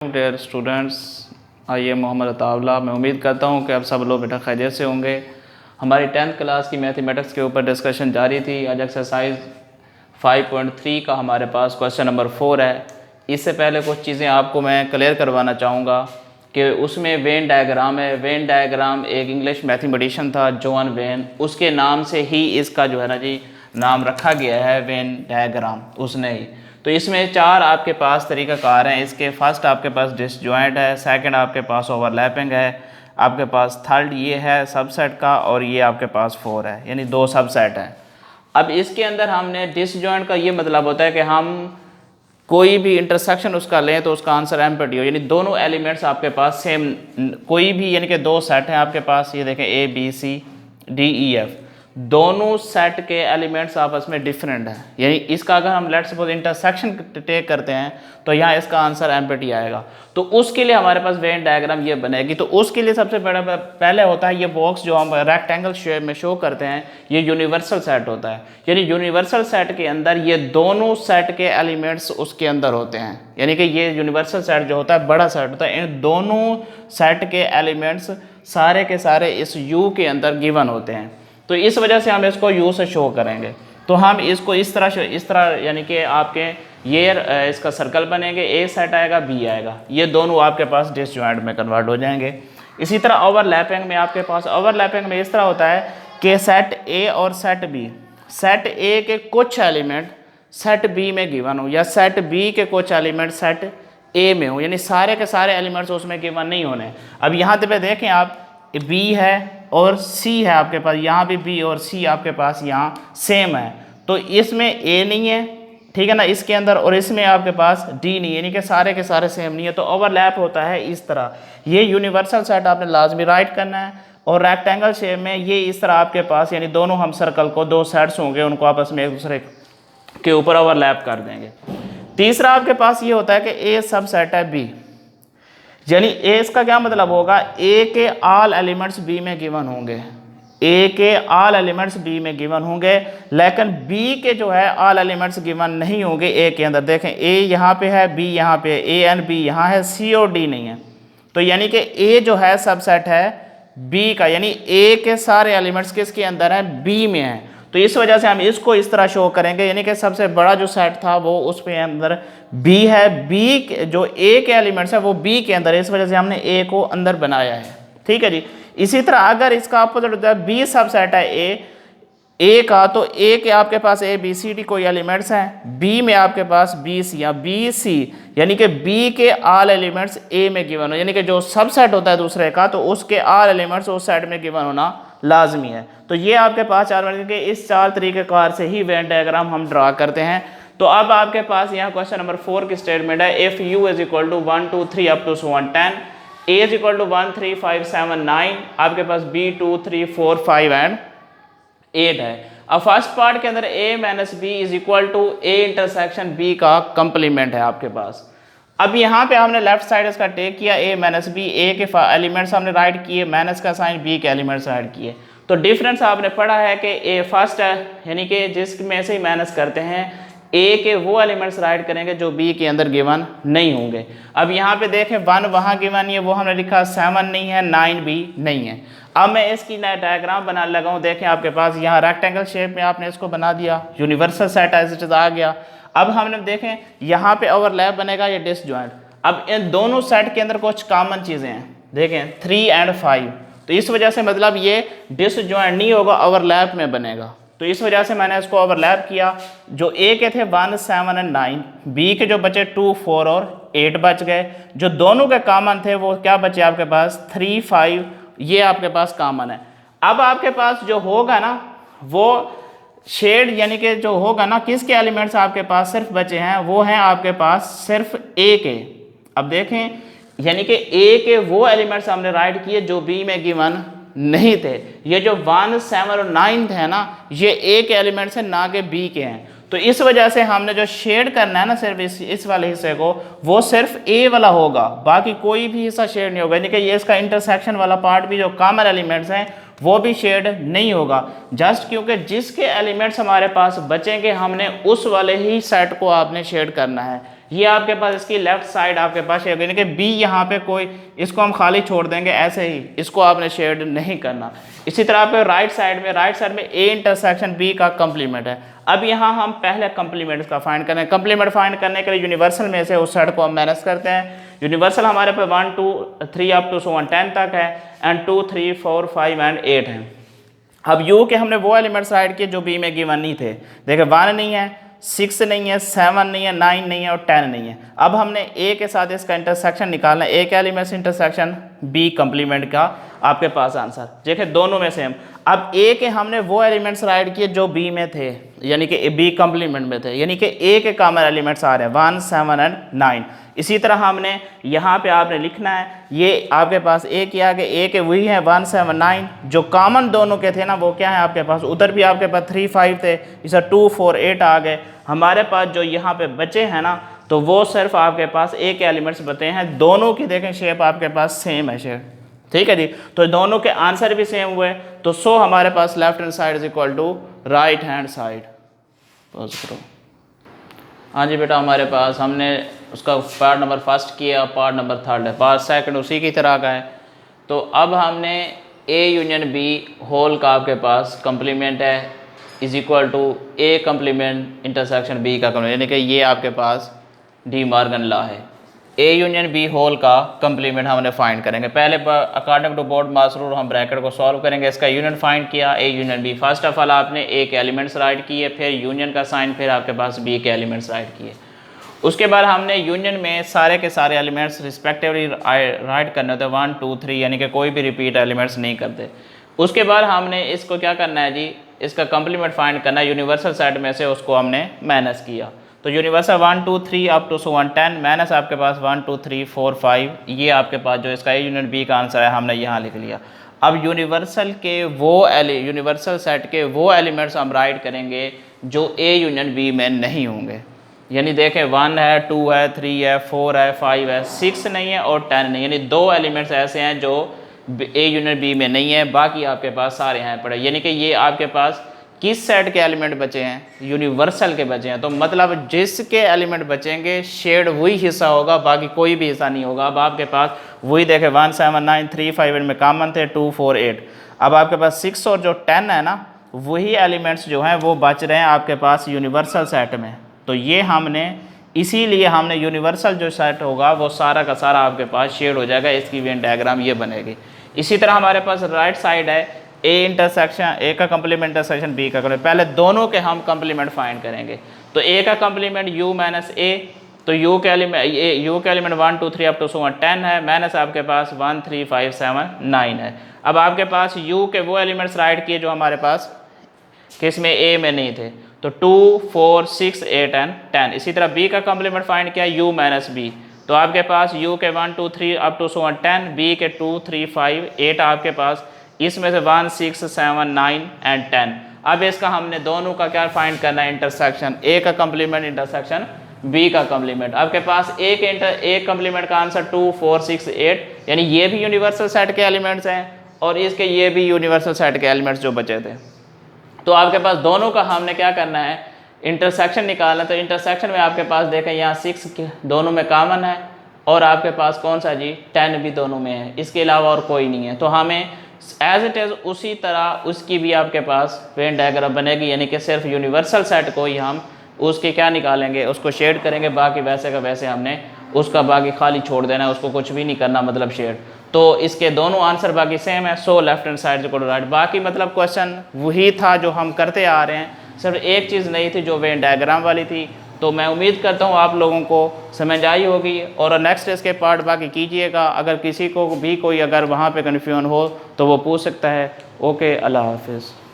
Dear students, आइए मोहम्मद अताउल्लाह। मैं उम्मीद करता हूँ कि आप सब लोग बेटा खैरियत से होंगे। हमारी 10th क्लास की मैथमेटिक्स के ऊपर डिस्कशन जारी थी। आज एक्सरसाइज 5.3 का हमारे पास क्वेश्चन नंबर 4 है। इससे पहले कुछ चीज़ें आपको मैं क्लियर करवाना चाहूँगा कि उसमें वेन डायग्राम है। वेन डायग्राम एक इंग्लिश मैथमेटिशियन था जॉन वेन, उसके नाम से ही इसका जो है ना जी नाम रखा गया है, वेन डायग्राम उसने ही। तो इसमें 4 आपके पास तरीक़ाकार हैं इसके। फर्स्ट आपके पास डिसजॉइंट है, सेकंड आपके पास ओवरलैपिंग है, आपके पास थर्ड ये है सबसेट का, और ये आपके पास 4 है, यानी 2 सबसेट हैं। अब इसके अंदर हमने डिसजॉइंट का ये मतलब होता है कि हम कोई भी इंटरसेक्शन उसका लें तो उसका आंसर एम्प्टी हो, यानी दोनों एलिमेंट्स आपके पास सेम, कोई भी यानी कि 2 सेट हैं आपके पास, ये देखें A B C D E F, दोनों सेट के एलिमेंट्स आपस में डिफरेंट हैं। यानी इसका अगर हम लेट्स सपोज इंटरसेक्शन टेक करते हैं तो यहाँ इसका आंसर एम्प्टी आएगा। तो उसके लिए हमारे पास वेन डायग्राम ये बनेगी। तो उसके लिए सबसे बड़ा पहले होता है ये बॉक्स जो हम रेक्टेंगल शेप में शो करते हैं, ये यूनिवर्सल सेट होता है। यानी यूनिवर्सल सेट के अंदर ये दोनों सेट के एलिमेंट्स उसके अंदर होते हैं, यानी कि ये यूनिवर्सल सेट जो होता है बड़ा सेट होता है। इन दोनों सेट के एलिमेंट्स सारे के सारे इस यू के अंदर गिवन होते हैं। तो इस वजह से हम इसको यू से शो करेंगे। तो हम इसको इस तरह यानी कि आपके ये इसका सर्कल बनेंगे, ए सेट आएगा बी आएगा, ये दोनों आपके पास डिसजॉइंट में कन्वर्ट हो जाएंगे। इसी तरह ओवरलैपिंग में आपके पास ओवरलैपिंग में इस तरह होता है कि सेट ए और सेट बी, सेट ए के कुछ एलिमेंट सेट बी में गिवन हो, या सेट बी के कुछ एलिमेंट सेट ए में हो, यानी सारे के सारे एलिमेंट्स उसमें गिवन नहीं होने। अब यहाँ पे देखें आप, बी है और सी है आपके पास, यहाँ भी बी और सी आपके पास यहाँ सेम है, तो इसमें ए नहीं है, ठीक है ना, इसके अंदर, और इसमें आपके पास डी नहीं है, यानी कि सारे के सारे सेम नहीं है। तो ओवरलैप होता है इस तरह। ये यूनिवर्सल सेट आपने लाजमी राइट करना है, और रेक्टेंगल शेप में ये इस तरह आपके पास, यानी दोनों हम सर्कल को 2 सेट्स होंगे, उनको आपस में एक दूसरे के ऊपर ओवरलैप कर देंगे। तीसरा आपके पास ये होता है कि ए सब सेट है बी, यानी ए इसका क्या मतलब होगा, ए के ऑल एलिमेंट्स बी में गिवन होंगे, ए के ऑल एलिमेंट्स बी में गिवन होंगे, लेकिन बी के जो है ऑल एलिमेंट्स गिवन नहीं होंगे ए के अंदर। देखें ए यहाँ पे है, बी यहाँ पे, ए एंड बी यहाँ है, सी और डी नहीं है। तो यानी कि ए जो है सबसेट है बी का, यानी ए के सारे एलिमेंट्स किसके अंदर है, बी में है। तो इस वजह से हम इसको इस तरह शो करेंगे, यानी कि सबसे बड़ा जो सेट था वो उस पे अंदर बी है, बी जो ए के एलिमेंट्स है वो बी के अंदर है, इस वजह से हमने ए को अंदर बनाया है, ठीक है जी। इसी तरह अगर इसका अपोजिट होता है बी सब सेट है ए का, तो ए के आपके पास ए बी सी डी कोई एलिमेंट्स हैं, बी में आपके पास बी सी या बी सी, यानी कि बी के ऑल एलिमेंट्स ए में गिवन हो, यानी कि जो सब सेट होता है दूसरे का, तो उसके ऑल एलिमेंट्स उस सेट में गिवन होना लाजमी है। तो ये आपके पास 4 के इस 4 तरीक़ेकार से ही वेन डायग्राम हम ड्रा करते हैं। तो अब आपके पास यहाँ क्वेश्चन नंबर 4 की स्टेटमेंट है, if U is equal to 1 2 3 up to 10, A is equal to 1 3 5 7 9, आपके पास बी 2 3 4 5 एंड 8 है। अब फर्स्ट पार्ट के अंदर a minus B is equal to A intersection b का कंप्लीमेंट है आपके पास। अब यहाँ पे हमने लेफ्ट साइड इसका टेक किया, a माइनस बी, ए के एलिमेंट्स हमने राइट किए, माइनस का साइन b के एलिमेंट्स राइट किए। तो डिफरेंस आपने पढ़ा है कि a फर्स्ट है, यानी कि जिसमें से ही माइनस करते हैं a के वो एलिमेंट्स राइट करेंगे जो b के अंदर गिवन नहीं होंगे। अब यहाँ पे देखें 1 वहाँ गिवन नहीं है, वो हमने लिखा, 7 नहीं है, 9 भी नहीं है। अब मैं इसकी नया डायग्राम बनाने लगा हूँ। देखें आपके पास यहाँ रेक्टेंगल शेप में आपने इसको बना दिया, universal set as it is आ गया। अब हमने देखें यहाँ पे ओवरलैप बनेगा या डिसजॉइंट। अब इन दोनों सेट के अंदर कुछ कॉमन चीज़ें हैं, देखें 3 एंड 5, तो इस वजह से मतलब ये डिसजॉइंट नहीं होगा, ओवरलैप में बनेगा। तो इस वजह से मैंने इसको ओवरलैप किया। जो ए के थे 1 7 एंड 9, बी के जो बचे 2 4 और 8 बच गए। जो दोनों के कॉमन थे वो क्या बचे आपके पास, 3 5, ये आपके पास कॉमन है। अब आपके पास जो होगा ना वो शेड, यानी कि जो होगा ना, किसके एलिमेंट्स आपके पास सिर्फ बचे हैं, वो हैं आपके पास सिर्फ ए के। अब देखें, यानी कि ए के वो एलिमेंट्स हमने राइट किए जो बी में गिवन नहीं थे। ये जो 1 7 और 9 थे ना, ये ए के एलिमेंट्स हैं, ना कि बी के हैं। तो इस वजह से हमने जो शेड करना है ना सिर्फ इस वाले हिस्से को, वो सिर्फ ए वाला होगा, बाकी कोई भी हिस्सा शेड नहीं होगा। यानी कि ये इसका इंटरसेक्शन वाला पार्ट भी जो कॉमन एलिमेंट्स हैं वो भी शेड नहीं होगा, जस्ट क्योंकि जिसके एलिमेंट्स हमारे पास बचेंगे हमने उस वाले ही सेट को आपने शेड करना है। ये आपके पास इसकी लेफ्ट साइड आपके पास शेड, यानी कि बी यहाँ पे कोई, इसको हम खाली छोड़ देंगे ऐसे ही, इसको आपने शेड नहीं करना। इसी तरह पे राइट साइड में ए इंटरसेक्शन बी का कंप्लीमेंट है। अब यहाँ हम पहले कंप्लीमेंट का फाइंड करें। कंप्लीमेंट फाइंड करने के लिए यूनिवर्सल में से उस साइड को हम माइनस करते हैं। यूनिवर्सल हमारे पे 1 2 3 अप टू 10 तक है, एंड 2 3 4 5 एंड 8 है। अब यू के हमने वो एलिमेंट्स राइट किए जो बी में गिवन नहीं थे। देखिए 1 नहीं है, 6 नहीं है, 7 नहीं है, 9 नहीं है और 10 नहीं है। अब हमने ए के साथ इसका इंटरसेक्शन निकालना है। ए के एलिमेंट्स इंटरसेक्शन बी कंप्लीमेंट का आपके पास आंसर। देखिए दोनों में सेम। अब ए के हमने वो एलिमेंट्स राइट किए जो बी में थे, यानी कि बी कंप्लीमेंट में थे, यानी कि ए के कॉमन एलिमेंट्स आ रहे हैं 1 7 एंड 9। इसी तरह हमने यहाँ पे आपने लिखना है, ये आपके पास ए के आगे ए के वही है 1 7 9, जो कॉमन दोनों के थे ना वो क्या है आपके पास, उधर भी आपके पास 3 5 थे, इस 2 4 8 आ गए। हमारे पास जो यहाँ पे बचे हैं ना, तो वो सिर्फ आपके पास ए के एलिमेंट्स बचे हैं। दोनों की देखें शेप आपके पास सेम है शेप, ठीक है जी। तो दोनों के आंसर भी सेम हुए, तो सो हमारे पास left hand side is equal to right hand side. Pause करो। हाँ जी बेटा, हमारे पास हमने उसका पार्ट नंबर फर्स्ट किया, पार्ट नंबर थर्ड है, पार्ट सेकंड उसी की तरह का है। तो अब हमने ए यूनियन बी होल का आपके पास कंप्लीमेंट है is equal to A complement intersection B का कंप्लीमेंट, यानी कि ये आपके पास डी मॉर्गन लॉ है। ए यूनियन बी होल का कंप्लीमेंट हमने फाइंड करेंगे। पहले according to BODMAS rule हम ब्रैकेट को सॉल्व करेंगे। इसका यूनियन फाइंड किया A union B. First of all आपने ए के एलिमेंट्स राइट किए, फिर यूनियन का साइन, फिर आपके पास बी के एलिमेंट्स राइट किए। उसके बाद हमने यूनियन में सारे के सारे एलिमेंट्स रिस्पेक्टिवली राइट करने होते 1 2 3, यानी कि कोई भी रिपीट एलिमेंट्स नहीं करते। उसके बाद हमने इसको क्या करना है जी, इसका कंप्लीमेंट फाइंड करना है। यूनिवर्सल सेट में से उसको हमने माइनस किया। तो यूनिवर्सल 1 2 3 अप टू 10 माइनस आपके पास 1 2 3 4 5, ये आपके पास जो इसका ए यूनियन बी का आंसर है हमने यहाँ लिख लिया। अब यूनिवर्सल सेट के वो एलिमेंट्स हम राइट करेंगे जो ए यूनियन बी में नहीं होंगे। यानी देखें 1 है, 2 है, 3 है, 4 है, 5 है, 6 नहीं है और 10 नहीं, यानी 2 एलिमेंट्स ऐसे हैं जो ए यूनियन बी में नहीं है, बाकी आपके पास सारे हैं पड़े। यानी कि ये आपके पास किस सेट के एलिमेंट बचे हैं, यूनिवर्सल के बचे हैं। तो मतलब जिसके एलिमेंट बचेंगे शेड वही हिस्सा होगा, बाकी कोई भी हिस्सा नहीं होगा। अब आपके पास वही देखें 1 7 9 3 5 इनमें कॉमन थे 2 4 8। अब आपके पास 6 और जो 10 है ना, वही एलिमेंट्स जो हैं वो बच रहे हैं आपके पास यूनिवर्सल सेट में। तो ये हमने इसीलिए हमने यूनिवर्सल जो सेट होगा वो सारा का सारा आपके पास शेड हो जाएगा। इसकी वेन डायग्राम ये बनेगी। इसी तरह हमारे पास राइट साइड है ए इंटरसेक्शन, ए का कंप्लीमेंट इंटरसेक्शन बी का कंप्लीमेंट। पहले दोनों के हम कंप्लीमेंट फाइंड करेंगे। तो ए का कंप्लीमेंट यू माइनस ए, तो यू के एलिमेंट 1 2 3 अप टू 10 है, माइनस आपके पास 1 3 5 7 9 है। अब आपके पास यू के वो एलिमेंट्स राइट किए जो हमारे पास किस में ए में नहीं थे, तो 2 4 6 8 एंड 10। इसी तरह बी का कंप्लीमेंट फाइंड किया यू माइनस बी, तो आपके पास यू के 1 2 3 अप टू 10, बी के 2 3 5 8 आपके पास, इसमें से 1 6 7 9 एंड 10। अब इसका हमने दोनों का क्या फाइंड करना है, इंटरसेक्शन, ए का कंप्लीमेंट इंटरसेक्शन बी का कंप्लीमेंट। आपके पास ए कंप्लीमेंट का आंसर 2 4 6 8, यानी ये भी यूनिवर्सल सेट के एलिमेंट्स हैं और इसके ये भी यूनिवर्सल सेट के एलिमेंट्स जो बचे थे। तो आपके पास दोनों का हमने क्या करना है, इंटरसेक्शन निकालना। तो इंटरसेक्शन में आपके पास देखें यहाँ 6 दोनों में कॉमन है और आपके पास कौन सा जी 10 भी दोनों में है, इसके अलावा और कोई नहीं है। तो हमें एज इट इज़ उसी तरह उसकी भी आपके पास वेन डायग्राम बनेगी, यानी कि सिर्फ यूनिवर्सल सेट को ही हम उसके क्या निकालेंगे, उसको शेड करेंगे, बाकी वैसे का वैसे हमने उसका बाकी खाली छोड़ देना है, उसको कुछ भी नहीं करना, मतलब शेड। तो इसके दोनों आंसर बाकी सेम है। सो लेफ्ट हैंड साइड को राइट, बाकी मतलब क्वेश्चन वही था जो हम करते आ रहे हैं, सिर्फ एक चीज़ नहीं थी जो वेन डायग्राम वाली थी। तो मैं उम्मीद करता हूँ आप लोगों को समझ आई होगी और नेक्स्ट इसके पार्ट बाकी कीजिएगा। अगर किसी को भी कोई अगर वहाँ पे कन्फ्यूजन हो तो वो पूछ सकता है। ओके, अल्लाह हाफिज़।